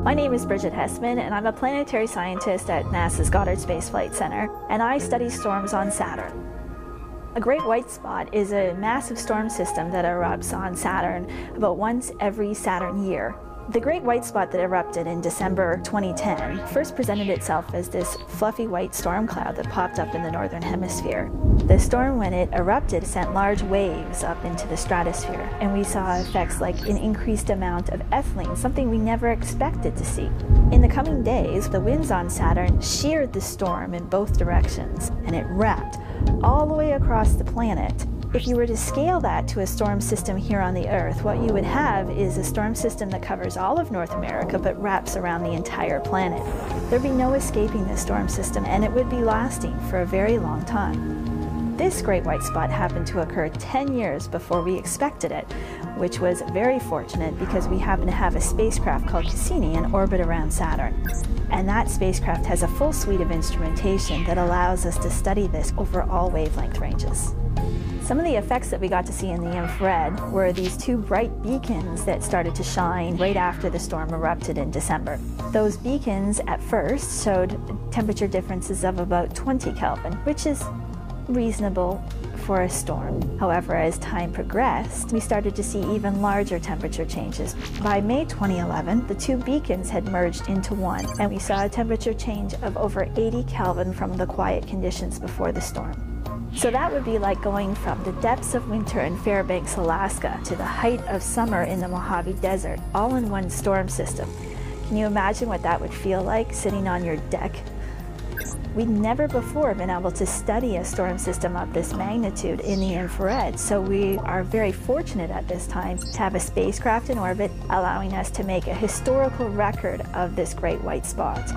My name is Bridget Hessman, and I'm a planetary scientist at NASA's Goddard Space Flight Center, and I study storms on Saturn. A great white spot is a massive storm system that erupts on Saturn about once every Saturn year. The great white spot that erupted in December 2010 first presented itself as this fluffy white storm cloud that popped up in the northern hemisphere. The storm, when it erupted, sent large waves up into the stratosphere, and we saw effects like an increased amount of ethylene, something we never expected to see. In the coming days, the winds on Saturn sheared the storm in both directions, and it wrapped all the way across the planet. If you were to scale that to a storm system here on the Earth, what you would have is a storm system that covers all of North America but wraps around the entire planet. There'd be no escaping this storm system, and it would be lasting for a very long time. This great white spot happened to occur 10 years before we expected it, which was very fortunate because we happen to have a spacecraft called Cassini in orbit around Saturn. And that spacecraft has a full suite of instrumentation that allows us to study this over all wavelength ranges. Some of the effects that we got to see in the infrared were these two bright beacons that started to shine right after the storm erupted in December. Those beacons at first showed temperature differences of about 20 Kelvin, which is reasonable for a storm. However, as time progressed, we started to see even larger temperature changes. By May 2011, the two beacons had merged into one, and we saw a temperature change of over 80 Kelvin from the quiet conditions before the storm. So that would be like going from the depths of winter in Fairbanks, Alaska, to the height of summer in the Mojave Desert, all in one storm system. Can you imagine what that would feel like sitting on your deck? We'd never before been able to study a storm system of this magnitude in the infrared, so we are very fortunate at this time to have a spacecraft in orbit allowing us to make a historical record of this great white spot.